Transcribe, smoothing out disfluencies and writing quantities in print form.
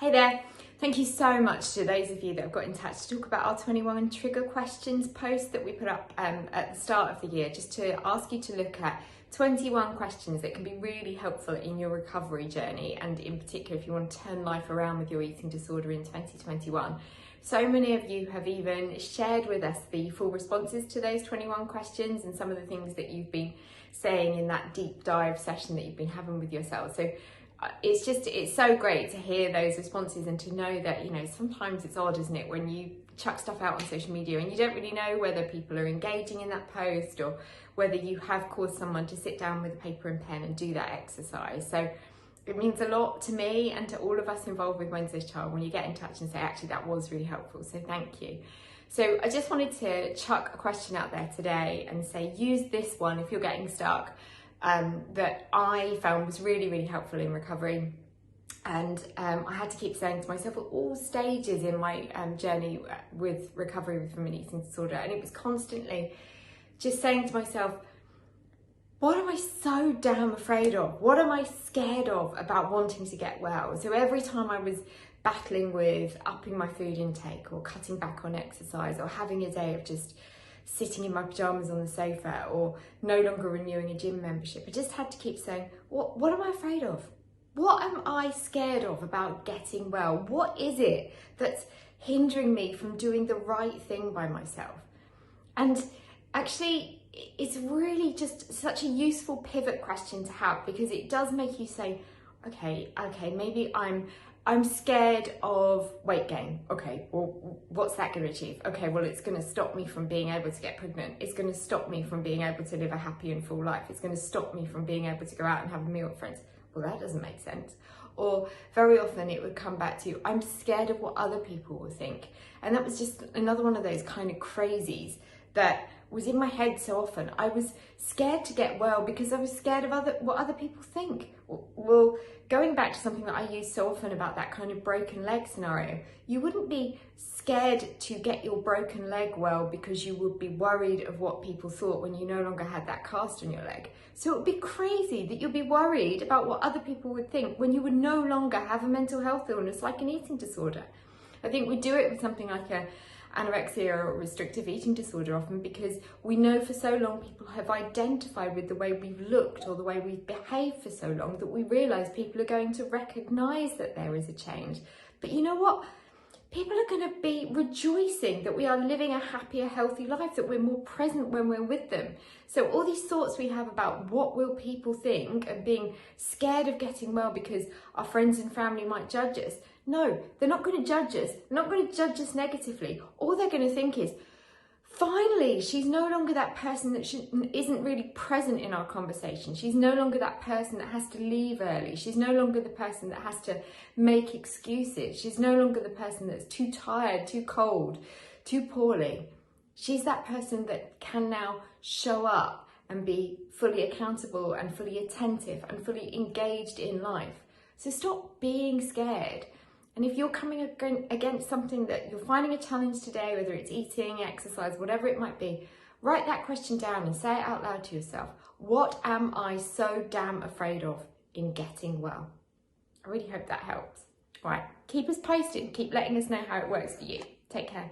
Hey there, thank you so much to those of you that have got in touch to talk about our 21 trigger questions post that we put up at the start of the year, just to ask you to look at 21 questions that can be really helpful in your recovery journey, and in particular if you want to turn life around with your eating disorder in 2021. So many of you have even shared with us the full responses to those 21 questions and some of the things that you've been saying in that deep dive session that you've been having with yourself. So it's so great to hear those responses and to know that, you know, sometimes it's odd, isn't it, when you chuck stuff out on social media and you don't really know whether people are engaging in that post or whether you have caused someone to sit down with a paper and pen and do that exercise. So it means a lot to me and to all of us involved with Wednesday's Child when you get in touch and say, actually, that was really helpful, so thank you. So I just wanted to chuck a question out there today and say, use this one if you're getting stuck. That I found was really, really helpful in recovery. And I had to keep saying to myself at all stages in my journey with recovery from an eating disorder, and it was constantly just saying to myself, what am I so damn afraid of? What am I scared of about wanting to get well? So every time I was battling with upping my food intake or cutting back on exercise or having a day of just sitting in my pajamas on the sofa or no longer renewing a gym membership, I just had to keep saying, what am I afraid of? What am I scared of about getting well? What is it that's hindering me from doing the right thing by myself? And actually, it's really just such a useful pivot question to have, because it does make you say, okay, maybe I'm scared of weight gain. Okay, well, what's that going to achieve? Okay, well, it's going to stop me from being able to get pregnant. It's going to stop me from being able to live a happy and full life. It's going to stop me from being able to go out and have a meal with friends. Well, that doesn't make sense. Or very often it would come back to, I'm scared of what other people will think. And that was just another one of those kind of crazies that was in my head so often. I was scared to get well because I was scared of what other people think. Well, going back to something that I use so often about that kind of broken leg scenario, you wouldn't be scared to get your broken leg well because you would be worried of what people thought when you no longer had that cast on your leg. So it would be crazy that you'd be worried about what other people would think when you would no longer have a mental health illness like an eating disorder. I think we do it with something like anorexia or restrictive eating disorder often because we know for so long people have identified with the way we've looked or the way we've behaved for so long that we realise people are going to recognise that there is a change. But you know what? People are going to be rejoicing that we are living a happier, healthy life, that we're more present when we're with them. So all these thoughts we have about what will people think and being scared of getting well because our friends and family might judge us. No, they're not going to judge us. They're not going to judge us negatively. All they're going to think is, finally, she's no longer that person that isn't really present in our conversation. She's no longer that person that has to leave early. She's no longer the person that has to make excuses. She's no longer the person that's too tired, too cold, too poorly. She's that person that can now show up and be fully accountable and fully attentive and fully engaged in life. So stop being scared. And if you're coming against something that you're finding a challenge today, whether it's eating, exercise, whatever it might be, write that question down and say it out loud to yourself. What am I so damn afraid of in getting well? I really hope that helps. All right, keep us posted. Keep letting us know how it works for you. Take care.